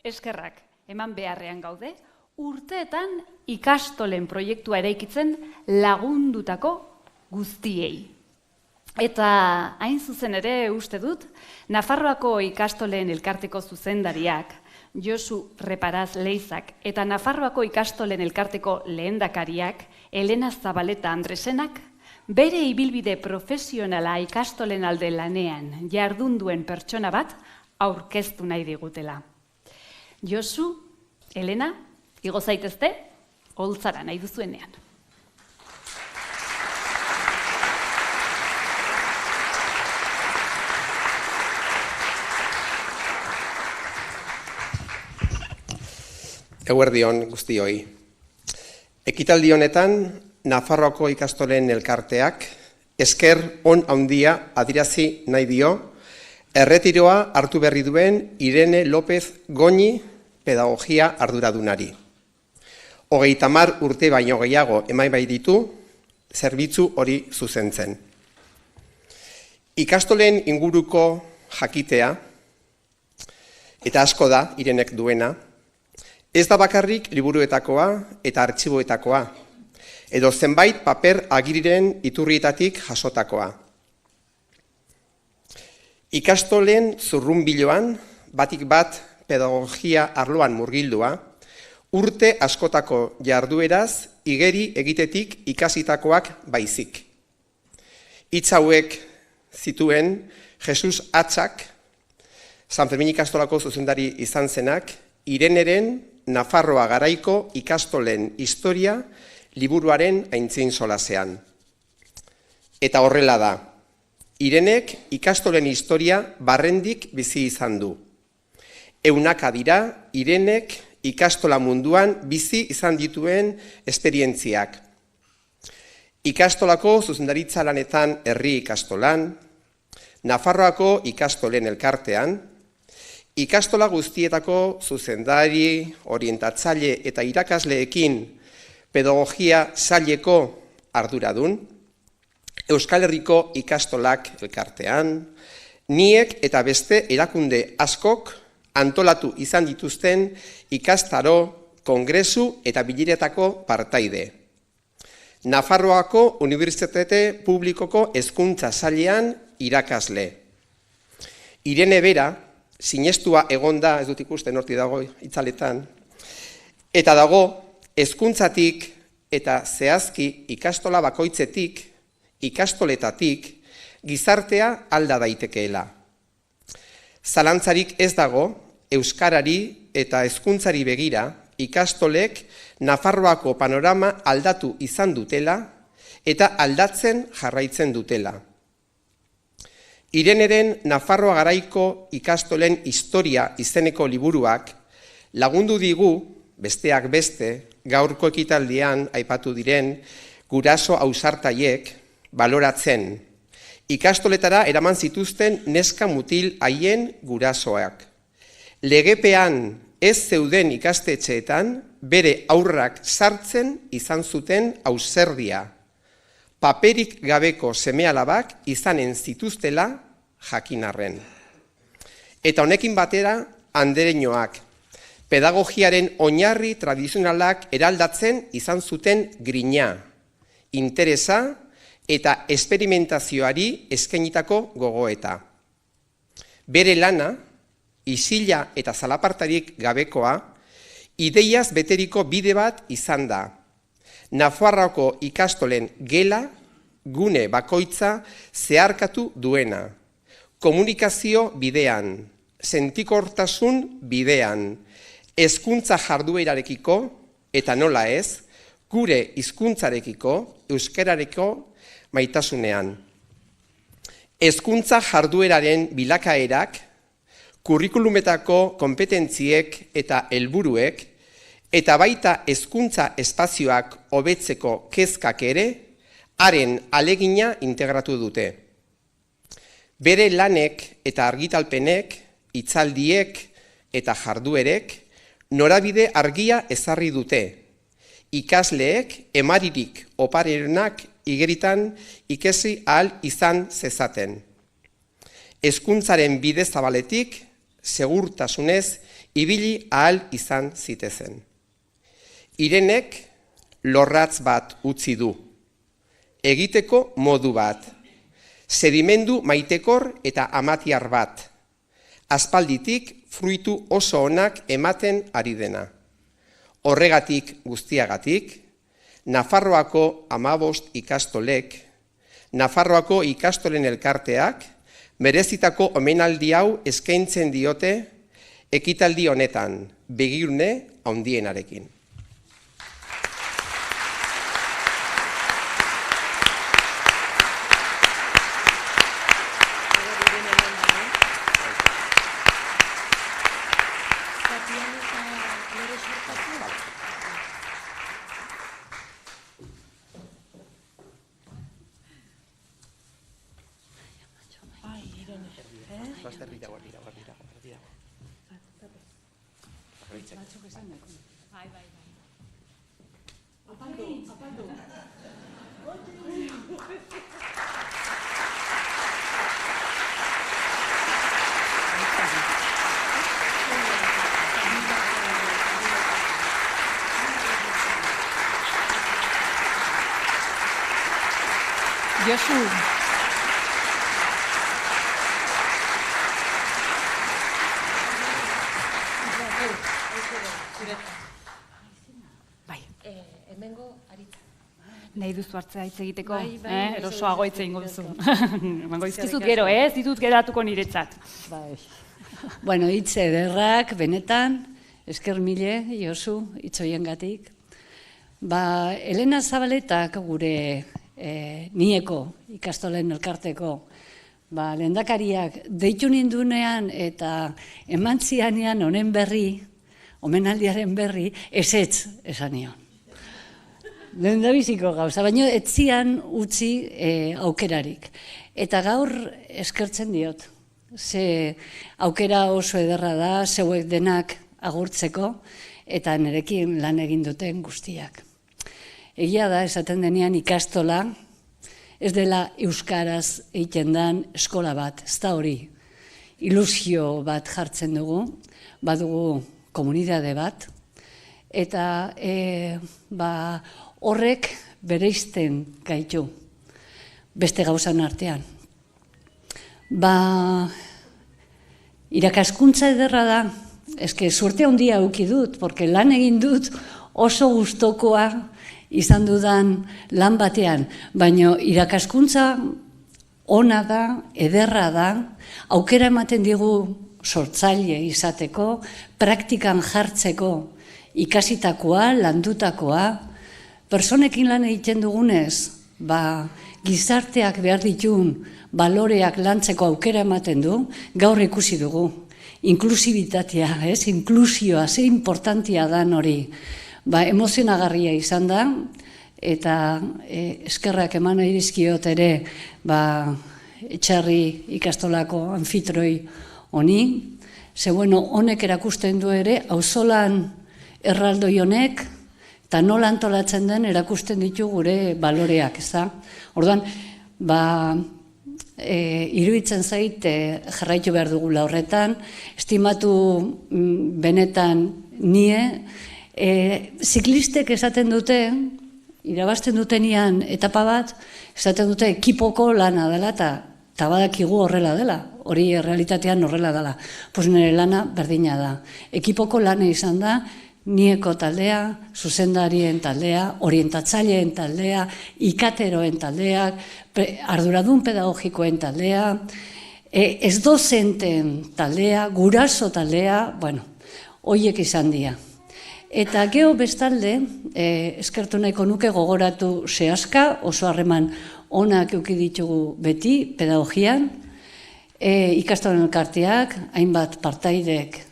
Eskerrak, eman beharrean gaude, urteetan ikastolen proiektua eraikitzen lagundutako guztiei. Eta hain zuzen ere uste dut, Nafarroako ikastolen elkarteko zuzendariak, Josu Reparaz Leizak eta Nafarroako ikastolen elkarteko lehendakariak, Elena Zabaleta Andresenak, bere ibilbide profesionala ikastolen alde lanean jardun duen pertsona bat aurkeztu nahi digutela. Josu, Elena, igo zaitezte, holtzara nahi duzuenean. Eguerdion guztioi. Ekitaldi honetan, Nafarroako ikastolen elkarteak esker on handia adirazi nahi dio, erretiroa hartu berri duen Irene López Goñi pedagogia arduradunari. 30 urte baino gehiago eman bai ditu, zerbitzu hori zuzentzen. Ikastolen inguruko jakitea, eta asko da Irenek duena, ez da bakarrik liburuetakoa eta artxiboetakoa, edo zenbait paper agiriren iturrietatik jasotakoa. Ikastolen zurrunbiloan, batik bat pedagogia arloan murgildua, urte askotako jardueraz igeri egitetik ikasitakoak baizik. Hitz hauek zituen Jesus Atzak, San Fermin ikastolako zuzendari izan zenak, Ireneren Nafarroa garaiko ikastolen historia liburuaren aintzin solasean. Eta horrela da. Irenek ikastolen historia barrendik bizi izan du. Eunaka dira Irenek ikastola munduan bizi izan dituen esperientziak. Ikastolako zuzendaritza lanetan herri ikastolan, Nafarroako ikastolen elkartean, ikastola guztietako zuzendari, orientatzaile eta irakasleekin pedagogia saileko arduradun, Euskal Herriko ikastolak elkartean, niek eta beste erakunde askok antolatu izan dituzten ikastaro, kongresu eta bileretako partaide. Nafarroako Unibertsitate Publikoko Hezkuntza Sailean irakasle. Irene bera, sinestua egonda, ez dut ikusten horti dago itzaletan, eta dago hezkuntzatik eta zehazki ikastola bakoitzetik, ikastoletatik, gizartea alda daitekeela. Zalantzarik ez dago, euskarari eta hezkuntzari begira, ikastolek Nafarroako panorama aldatu izan dutela eta aldatzen jarraitzen dutela. Ireneren Nafarroa garaiko ikastolen historia izeneko liburuak lagundu digu, besteak beste, gaurko ekitaldian aipatu diren guraso ausartaiek baloratzen. Ikastoletara eraman zituzten neska mutil haien gurasoak. Legepean ez zeuden ikastetxeetan bere aurrak sartzen izan zuten ausardia. Paperik gabeko seme-alabak izanen zituztela jakinarren. Eta honekin batera andereñoak, pedagogiaren oinarri tradizionalak eraldatzen izan zuten grina, interesa eta esperimentazioari eskainitako gogoeta. Bere lana, isila eta zalapartarik gabekoa, ideiaz beteriko bide bat izan da. Nafarroako ikastolen gela, gune bakoitza zeharkatu duena. Komunikazio bidean, sentikortasun bidean, hezkuntza jarduerarekiko, eta nola ez, gure hizkuntzarekiko, euskararekiko maitasunean. Hezkuntza jardueraren bilakaerak, kurrikulumetako konpetentziek eta helburuek, eta baita hezkuntza espazioak hobetzeko kezkak ere, haren alegina integratu dute. Bere lanek eta argitalpenek, hitzaldiek eta jarduerek, norabide argia ezarri dute. ikasleek emaririk oparenak igeritan ikesi ahal izan zezaten. Hezkuntzaren bide zabaletik, segurtasunez, ibili ahal izan zitezen. Irenek lorratz bat utzi du, egiteko modu bat, sedimendu maitekor eta amatiar bat, aspalditik fruitu oso onak ematen ari dena. Horregatik guztiagatik, Nafarroako 15 ikastolek, Nafarroako ikastolen elkarteak, merezitako omenaldi hau eskaintzen diote ekitaldi honetan, begirune handienarekin. Josu. Bai. Hemengo aritza. Nahi duzu hartzea hitz egiteko, Bai, erosoago hitz egingo duzu. Emango dizkizut gero, ez ditut geratuko niretzat. Bai. Bueno, hitz ederrak, benetan, esker mile, Josu, hitz hoiengatik. Elena Zabaletak gure nieko ikastolen elkarteko, lehendakariak deitu nindunean eta eman zianean honen berri, omenaldiaren berri, ezetz esan nion. Lehendabiziko gauza, baina etzian utzi aukerarik. Eta gaur eskertzen diot. Ze aukera oso ederra da, zeuek denak agurtzeko, eta nerekin lan egin duten guztiak. Egia da, esaten denean ikastola, ez dela euskaraz egiten den eskola bat, ez da hori. Ilusio bat jartzen dugu, badugu komunitate bat, eta horrek bereizten gaitu, beste gauzan artean. Irakaskuntza ederra da, eske suerte handia eduki dut, porque lan egin dut oso gustokoa izan dudan lan batean, baina irakaskuntza ona da, ederra da, aukera ematen digu sortzaile izateko, praktikan jartzeko ikasitakoa, landutakoa, personekin lan egiten dugunez, gizarteak behar ditun baloreak lantzeko aukera ematen du, gaur ikusi dugu. Inklusibitatea, inklusioa, ze importantia dan hori. Emozionagarria izan da, eta eskerrak eman nahi dizkiot ere Etxarri ikastolako anfitroi honi, ze honek erakusten du ere, auzolan erraldoi honek, eta nola antolatzen den erakusten ditu gure baloreak, ez da? Orduan, iruditzen zait jarraitu behar dugula horretan, estimatu benetan nie, ziklistek esaten dute, irabazten dutenian etapa bat, esaten dute ekipoko lana dela eta badakigu horrela dela, hori realitatean horrela dela. Pues nire lana berdina da. Ekipoko lana izan da, nieko taldea, zuzendarien taldea, orientatzaileen taldea, ikateroen taldeak, arduradun pedagogikoen taldea, ez dozenten taldea, guraso taldea, horiek izan dira. Eta geho bestalde, eskertu nahiko nuke gogoratu zehazka, oso harreman onak euki ditugu beti, pedagogian, ikastolen elkarteak, hainbat partaidek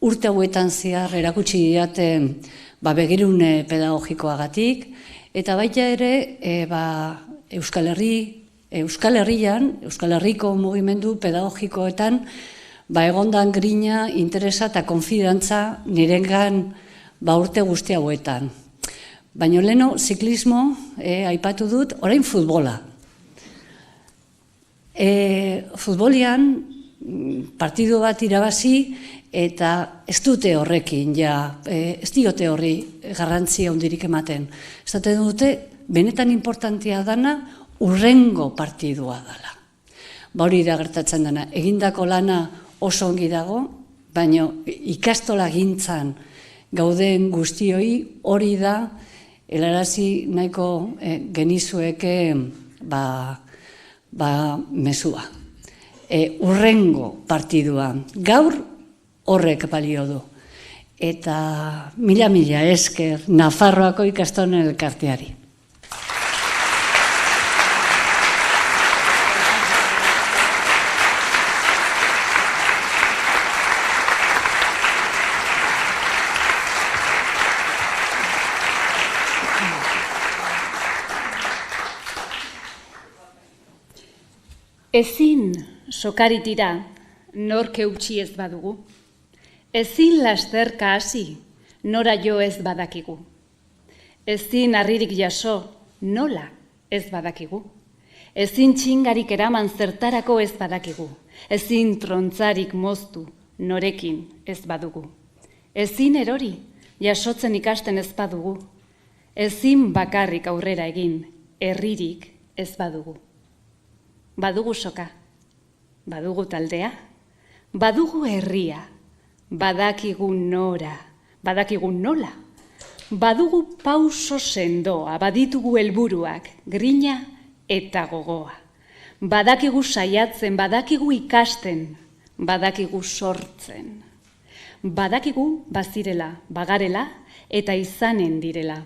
urte hauetan zehar erakutsi diaten begirune pedagogikoagatik, eta baita ere Euskal Herrian, Euskal Herriko mugimendu pedagogikoetan, egondan grina, interesa eta konfidantza nirengan urte guzti hauetan. Baina leheno ziklismo, aipatu dut, orain futbola. Futbolian partidu bat irabazi eta ez dute horrekin, ez diote horri garrantzia handirik ematen. Esaten dute, benetan importantia dana urrengo partidua dela. Hori da gertatzen dena, egindako lana oso ongi dago, baina ikastola gintzan gauden guztioi hori da, helarazi nahiko genizueke mesua. Urrengo partidua, gaur horrek balio du. Eta mila esker Nafarroako ikastolen elkarteari. Ezin sokaritira nork eutsi ez badugu. Ezin lasterka hasi nora jo ez badakigu. Ezin harririk jaso nola ez badakigu. Ezin txingarik eraman zertarako ez badakigu. Ezin trontzarik moztu norekin ez badugu. Ezin erori jasotzen ikasten ez badugu. Ezin bakarrik aurrera egin herririk ez badugu. Badugu soka, badugu taldea, badugu herria, badakigu nora, badakigu nola, badugu pauso sendoa, baditugu helburuak, grina eta gogoa. Badakigu saiatzen, badakigu ikasten, badakigu sortzen. Badakigu bazirela, bagarela eta izanen direla.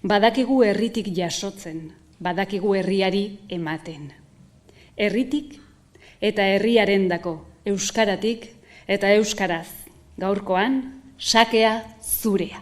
Badakigu herritik jasotzen, badakigu herriari ematen. Herritik eta herriarendako, euskaratik eta euskaraz, gaurkoan sakea zurea.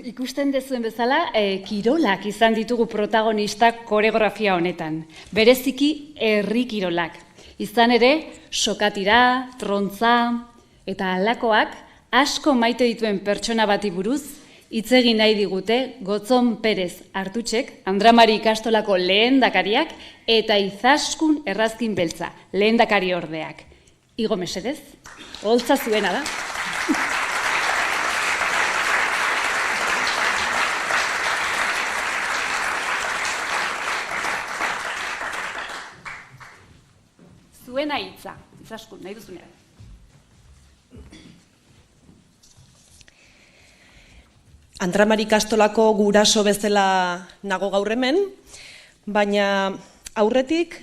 Ikusten dezuen bezala, kirolak izan ditugu protagonistak koreografia honetan. Bereziki herri kirolak. Izan ere, sokatira, trontza eta halakoak asko maite dituen pertsona bati buruz, hitz egin nahi digute Gotzon Perez Artutxek, Andramari ikastolako lehendakariak eta Izaskun Errazkin Beltza, lehendakari ordeak. Igo mesedez, holtza zuena da. Zuena hitza, Izaskun, nahi duzunean. Andramari ikastolako guraso bezala nago gaur hemen, baina aurretik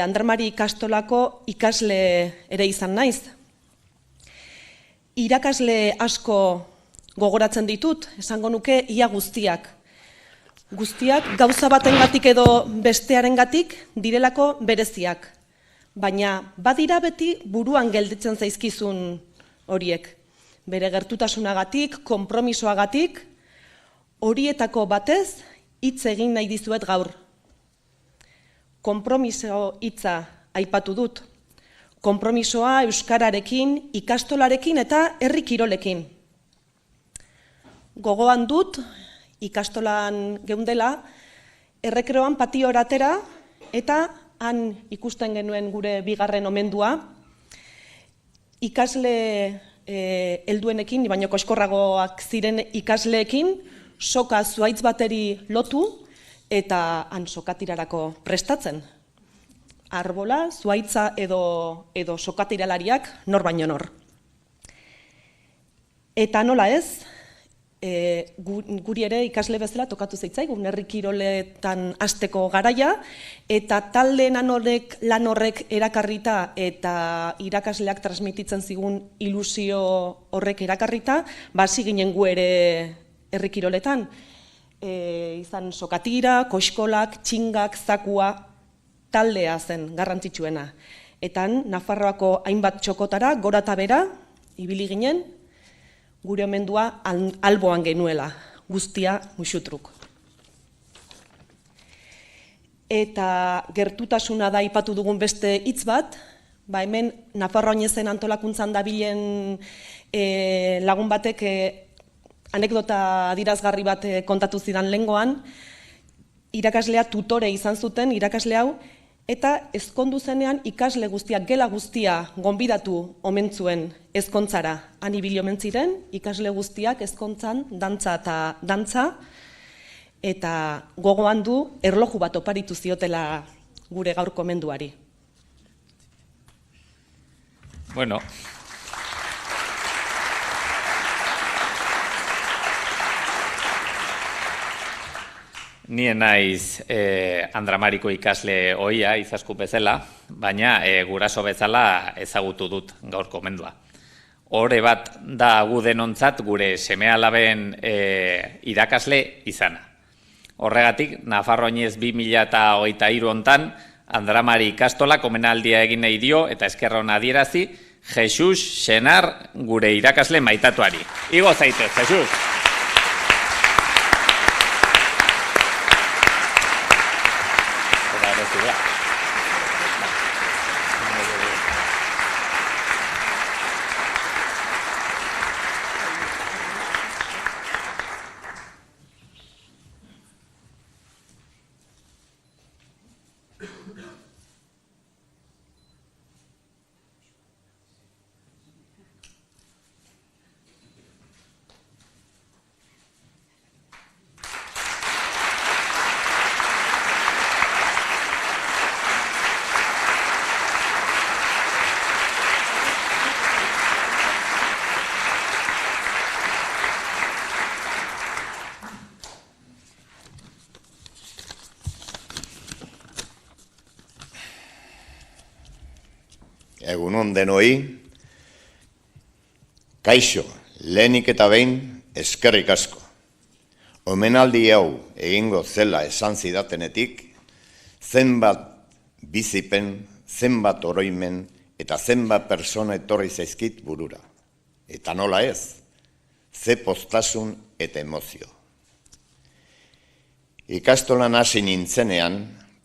Andramari ikastolako ikasle ere izan naiz. Irakasle asko gogoratzen ditut, esango nuke ia guztiak. Guztiak gauza batengatik edo bestearengatik direlako bereziak, baina badira beti buruan gelditzen zaizkizun horiek. Bere gertutasunagatik, konpromisoagatik, horietako batez hitz egin nahi dizuet gaur. Konpromiso hitza aipatu dut. Konpromisoa euskararekin, ikastolarekin eta herri kirolekin. Gogoan dut, ikastolan geundela, errekreoan patiora atera eta han ikusten genuen gure bigarren omendua, ikasle helduenekin, baino koskorragoak ziren ikasleekin, soka zuhaitz bateri lotu eta han sokatirarako prestatzen. Arbola, zuhaitza edo sokatiralariak nor baino nor. Eta nola ez, guri ere ikasle bezala tokatu zeitzaigun herri kiroletan hasteko garaia, eta talde lan horrek erakarrita eta irakasleak transmititzen zigun ilusio horrek erakarrita, hasi ginen gu ere herri kiroletan. Izan sokatira, koiskolak, txingak, zakua, taldea zen garrantzitsuena. Etan, Nafarroako hainbat txokotara, gora eta bera, ibili ginen, gure omendua alboan genuela, guztia musutruk. Eta gertutasuna da aipatu dugun beste hitz bat, hemen Nafarroa Oinezen antolakuntzan dabilen lagun batek anekdota adirazgarri bat kontatu zidan lehengoan, irakaslea tutore izan zuten, irakasle hau, eta ezkondu zenean ikasle guztiak, gela guztia gonbidatu omen zuen ezkontzara. Han ibili omen ziren, ikasle guztiak ezkontzan, dantza eta dantza, eta gogoan du erloju bat oparitu ziotela gure gaurko omenduari. Bueno. Nien naiz Andramariko ikasle ohia Izasku bezala, baina guraso bezala ezagutu dut gaurko omendua. Hore bat da gu denontzat gure seme-alaben irakasle izana. Horregatik, Nafarroa Oinez 2023 hontan Andramari ikastolak omenaldia egin nahi dio eta eskerra ona adierazi Jesus Senar gure irakasle maitatuari. Igo zaitez, Jesus! Egunon denoi, kaixo, lehenik eta behin eskerrik asko. Omenaldi hau egingo zela esan zidatenetik, zenbat bizipen, zenbat oroimen eta zenbat persona etorri zaizkit burura. Eta nola ez, ze poztasun eta emozio. Ikastolan hasi nintzenean,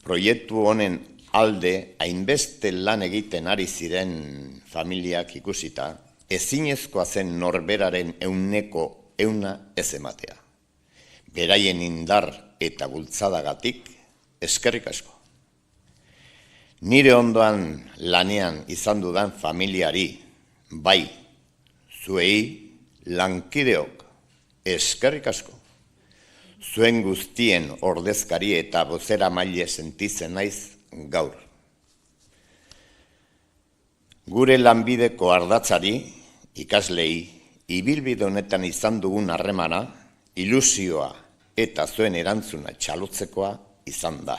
proiektu honen alde hainbeste lan egiten ari ziren familiak ikusita, ezinezkoa zen norberaren 100% ez ematea. Beraien indar eta bultzadagatik eskerrik asko. Nire ondoan lanean izan dudan familiari, bai, zuei lankideok eskerrik asko. Zuen guztien ordezkari eta bozera maile sentitzen naiz gaur. Gure lanbideko ardatzari, ikaslei, ibilbide honetan izan dugun harremana, ilusioa eta zuen erantzuna txalotzekoa izan da.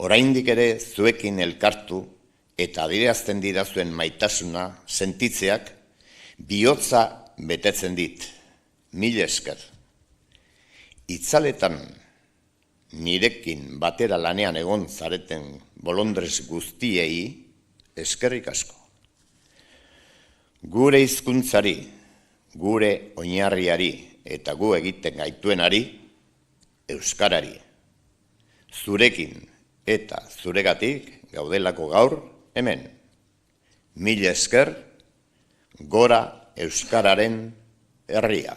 Oraindik ere zuekin elkartu eta adierazten didazuen maitasuna sentitzeak bihotza betetzen dit. Mil esker. Itzaletan nirekin batera lanean egon zareten bolondrez guztiei eskerrik asko. Gure hizkuntzari, gure oinarriari eta gu egiten gaituenari, euskarari, zurekin eta zuregatik gaudelako gaur hemen. Mila esker, gora euskararen herria.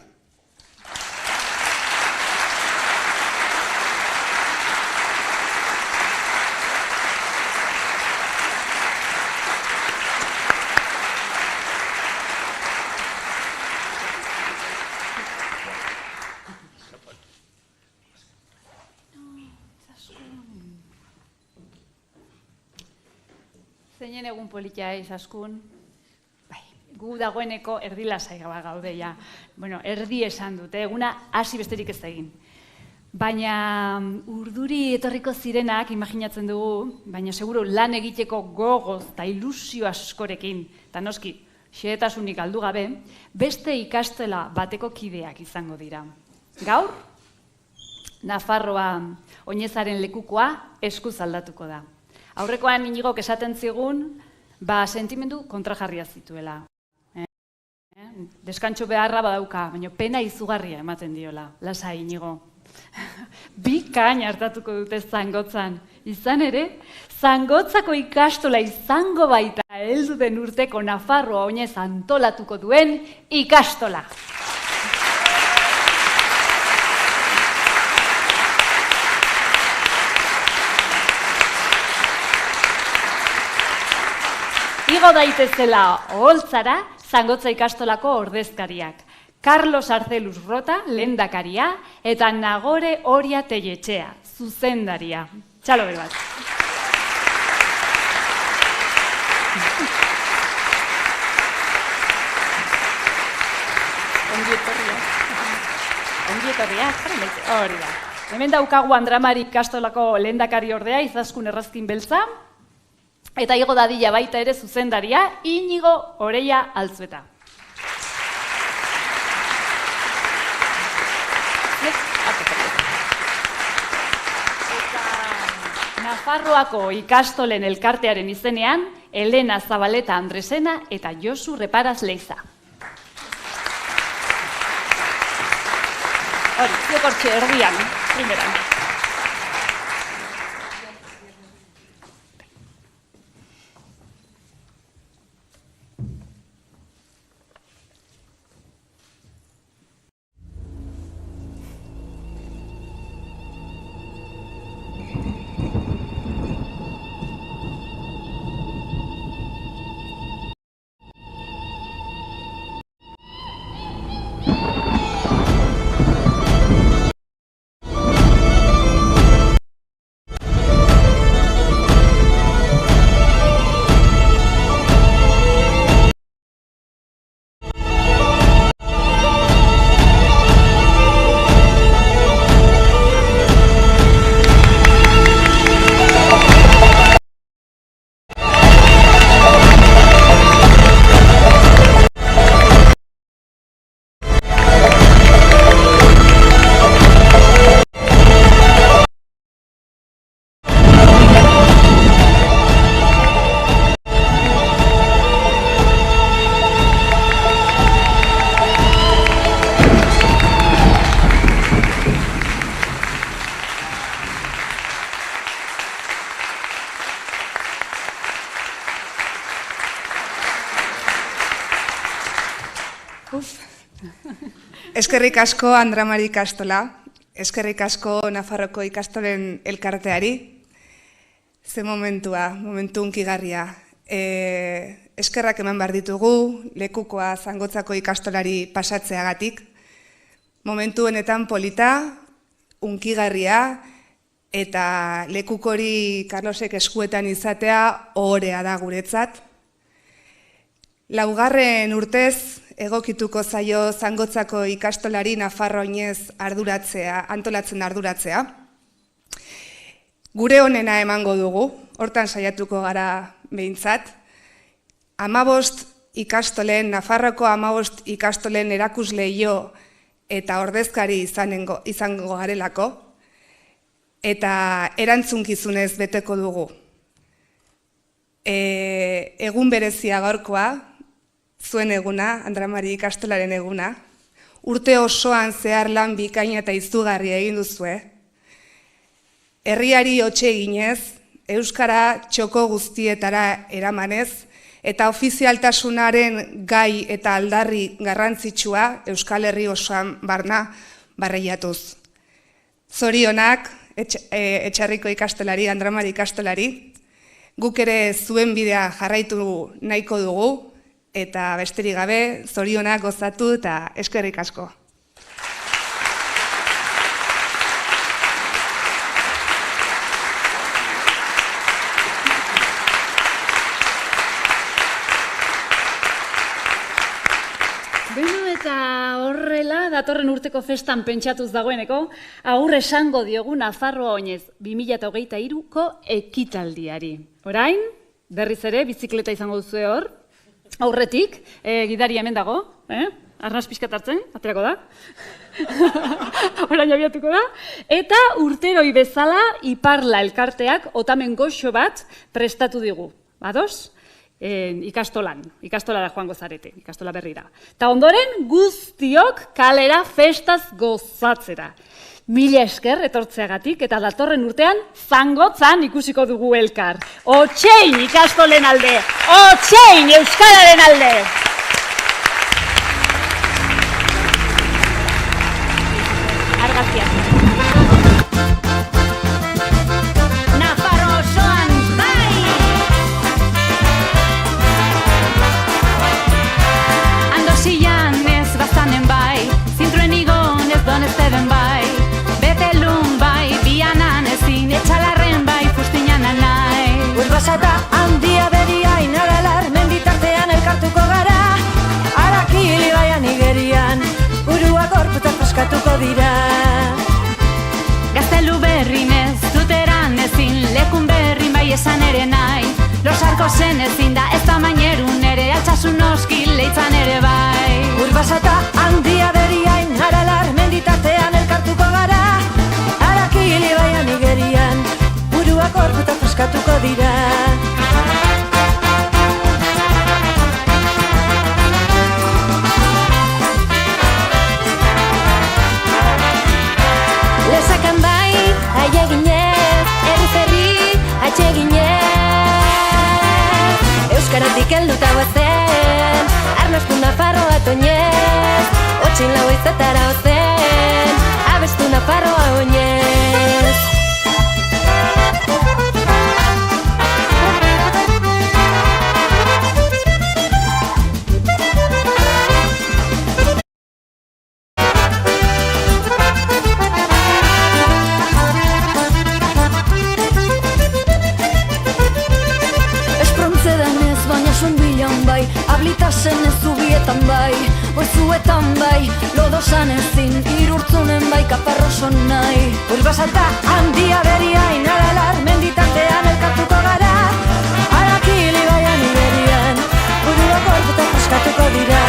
Zeinen egun politia izaskun, gu dagoeneko erdi lasai gaude ja. Bueno, erdi esan dute, eguna hasi besterik ez da egin. Baina urduri etorriko zirenak imaginatzen dugu, baina seguru lan egiteko gogoz eta ilusio askorekin, eta noski, xehetasunik aldu gabe, beste ikastela bateko kideak izango dira. Gaur, Nafarroa oinezaren lekukoa eskuz aldatuko da. Aurrekoan Inigok esaten zigun, sentimendu kontrajarria zituela. Deskantxo beharra badauka, baina pena izugarria ematen diola. Lasai, Inigo. Bikain hartatuko dute Zangotzan. Izan ere, Zangotzako ikastola izango baita heldu den urteko Nafarroa oinez antolatuko duen ikastola. Igo daitezela oholtzara Zangotza ikastolako ordezkariak. Carlos Arcelus Rota, lehendakaria, eta Nagore Oria Telletxea, zuzendaria. Txalo bat. Ongi etorriak, hori da. Hemen daukagu Andramari ikastolako lehendakari ordea, Izaskun Errazkin Beltza, eta igo dadila baita ere zuzendaria, Inigo Oreia Altzueta. Nafarroako ikastolen elkartearen izenean, Elena Zabaleta Andresena eta Josu Reparaz Leiza. Hori, ziokortxe erdian, primeran. Eskerrik asko Andramari ikastola, eskerrik asko Nafarroko ikastolen elkarteari, ze momentua, momentu hunkigarria. Eskerrak eman behar ditugu, lekukoa Zangotzako ikastolari pasatzeagatik. Momentu honetan polita, hunkigarria, eta lekukori Carlosek eskuetan izatea ohorea da guretzat. Laugarren urtez, egokituko zaio Zangotzako ikastolari Nafarro oinez antolatzen arduratzea. Gure honena emango dugu, hortan saiatuko gara behintzat. 15 ikastolen, Nafarroko 15 ikastolen erakusleio eta ordezkari izango garelako, eta erantzunkizunez beteko dugu. Egun berezia gaurkoa, zuen eguna, Andramari ikastolaren eguna, urte osoan zehar lan bikaina eta izugarria egin duzue. Herriari hotxe eginez, euskara txoko guztietara eramanez, eta ofizialtasunaren gai eta aldarri garrantzitsua Euskal Herri osoan barna barreiatuz. Zorionak, Etxarriko ikastolari, Andramari ikastolari, guk ere zuen bidea jarraitu nahiko dugu, eta besterik gabe, zorionak gozatu eta eskerrik asko. Beno eta horrela, datorren urteko festan pentsatuz dagoeneko, agur esango diogu Nafarroa oinez 2023ko ekitaldiari. Orain, berriz ere, bizikleta izango duzue hor, aurretik, gidari hemen dago, arnaz pixkat hartzen, aterako da, orain abiatuko da, eta urteroi bezala Iparla elkarteak otamen goxo bat prestatu digu. Badoz? Ikastolara joango zarete, ikastola berrira. Ta ondoren guztiok kalera festaz gozatzera. Mila esker etortzeagatik eta datorren urtean Zangotzan ikusiko dugu elkar. Otxein ikastolen alde, otxein euskararen alde! Argazkiak. Eta handia beriain aralar menditartean elkartuko gara, Arakili baian igerian buruak gorputa paskatuko dira. Gaztelu berrinez, zuteran ezin, lekun berrin bai esan ere nahi, losarko zen ezin da ez da mainerun ere, altsasun noski leitzan ere bai. Urbasata handia beriain aralar menditartean elkartuko gara, Arakili baian igerian buruak gorputa paskatuko dira. Lesakan bai, aieginez, herri, atxeginez, euskaratik helduta goazen, arnastu Nafarroa toinez, otxin lau izatara ozen, abestu Nafarroa oinez. Ablitasen ez zubietan bai, boizuetan bai, lodosan ezin, irurtzunen bai, kaparroson nahi. Urbasata handia beriain aralar menditartean elkartuko gara, Arakili baian iberian buruak gorputa paskatuko dira.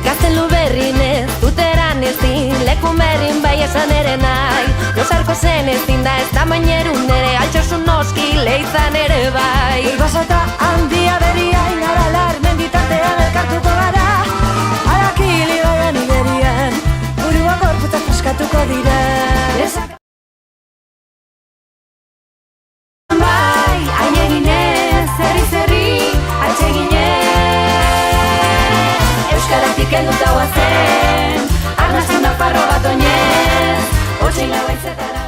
Gaztelu berrinez, zuteran ezin, lekun berrin bai esan ere nahi, losarko zen ezin da ez da mainerun ere, altsasun noski leitzan ere bai. Urbasata handia beriain aralar menditartean elkartuko gara, Arakili baian iberian buruak gorputa paskatuko dira. Bai, aieginez, zerri, atxeginez, euskaratik Etxetik helduta guazen, arnastu nafarro bat oinez, otxin lau haizetara.